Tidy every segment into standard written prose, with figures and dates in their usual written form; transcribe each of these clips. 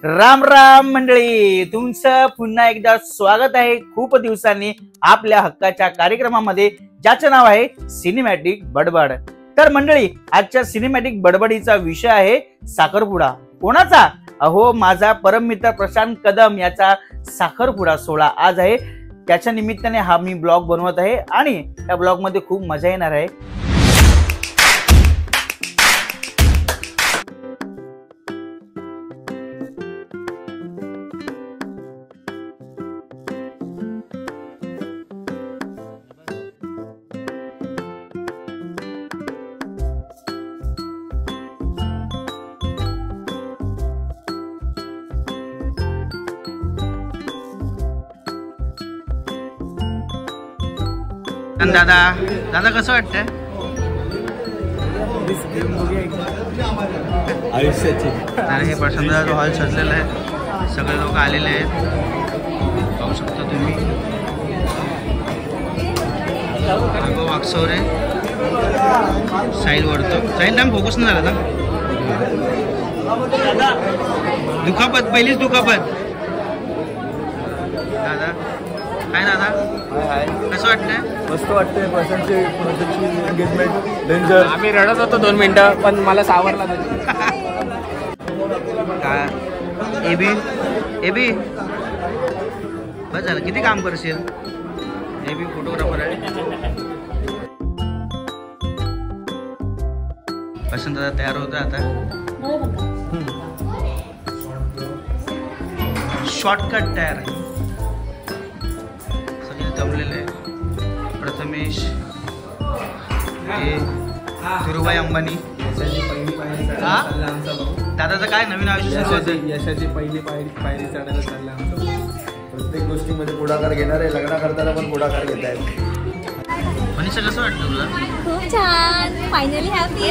राम राम मंडळी, तुमचं पुन्हा एकदा स्वागत आहे खूप दिवसांनी आपल्या हक्काच्या कार्यक्रमामध्ये, ज्याचं नाव आहे सिनेमॅटिक बडबड। तर मंडळी, आजच्या सिनेमॅटिक बडबडीचा विषय आहे साखरपुडा। कोणाचा? अहो, माझा परम मित्र प्रशांत कदम याचा साखरपुडा सोहळा आज आहे। त्याच्या निमित्ताने हा मी ब्लॉग बनवत आहे आणि त्या ब्लॉग मध्ये खूप मजा येणार आहे। दादा दादा कसं वाटतंय? आयुष्याची हे प्रशांत हॉल सजलेला आहे, सगळे लोक आलेले आहेत, पाहू शकता तुम्ही। वाकसवरे साईल वरतो, साईल नाम फोकस नाही झाला ना, दुखापत, पहिलीच दुखापत। दादा काय दादा कसं वाटतंय? मस्त वाटतंय। प्रशांतची एंगेजमेंट डेंजर। आम्ही रडत होतो 2 मिनिटं, पण मला सावरला एबी एबी बस झालं, किती काम करशील? एबी फोटोग्राफर आहे। प्रशांत दादा तयार होतं आता, शॉर्टकट तयार आहे, सगळे जमलेले आहे। प्रथमेश, धीरूभाई अंबानी, दादाचं काय नवीन आयुष्य? यशाची पहिली पायरी चढायला चाललं आमचं। प्रत्येक गोष्टीमध्ये पुढाकार घेणार आहे, लग्न करताना पण पुढाकार घेत आहेत। मनीषा कसं वाटतं तुला? खूप छान, फायनली हॅपी।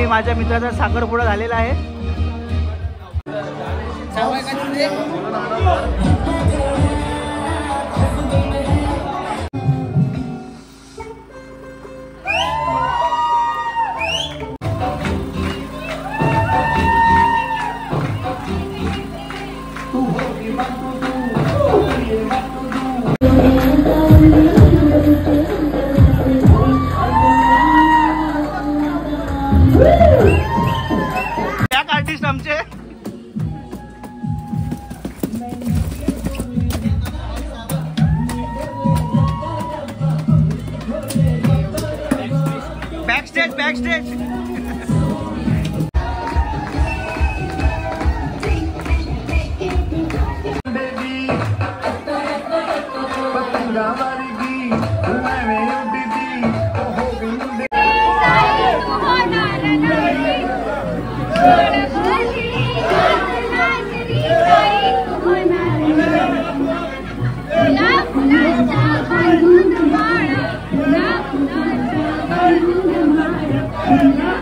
माझ्या मित्राचा साखरपुडा झालेला आहे। आर्टिस्ट आमचे बॅकस्टेज Yeah.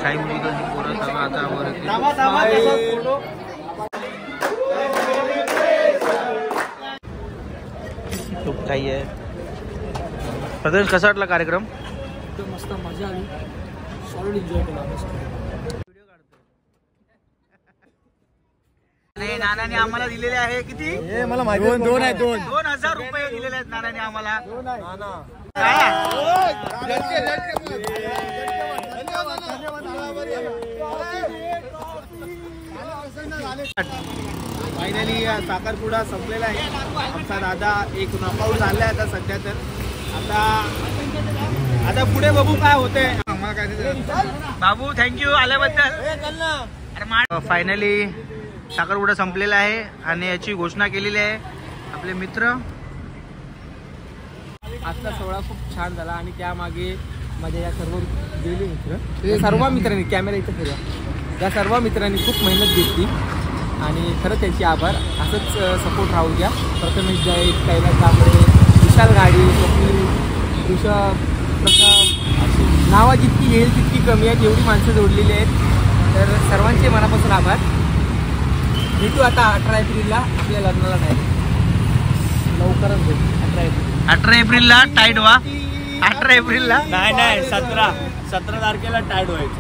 साई मुलीकडची पोरं तवा आता वर येते. खूप काही आहे. प्रदेश कसा वाटला कार्यक्रम? मस्त मजा आली, सॉलिड एन्जॉय केला. नानाने आम्हाला दिलेले आहे किती? मला माहिती आहे. 2,000 रुपये दिलेले आहेत नानाने आम्हाला. फायनली साखरपुडा संपलेला आहे. आमचा दादा एक नॉकआउट झालाय आता सध्या. तर आता पुढे बघू काय होते. बाबू थँक्यू आल्याबद्दल. फायनली साखरपुडा संपलेला आहे आणि याची घोषणा केलेली आहे आपले मित्र. आजचा सोहळा खूप छान झाला आणि त्यामागे माझ्या या सर्व गेले मित्र, सर्व मित्रांनी कॅमेरा इथं फिरवा, या सर्व मित्रांनी खूप मेहनत घेतली आणि खरं त्याचे आभार. असंच सपोर्ट राहू द्या. प्रथमेश जाईत, कैलास दामरे, विशाल गाडी, स्वप्नील, ऋषभ, प्रथम, अशी नावा जितकी येईल तितकी कमी आहेत, एवढी माणसं जोडलेली आहेत. तर सर्वांचे मनापासून आभार. भेटू आता 18 एप्रिलला आपल्या लग्नाला. नाही लवकरच भेटू 18 एप्रिलला टाईट व्हा. 18 एप्रिलला नाही 17 तारखेला टाईट व्हायचं.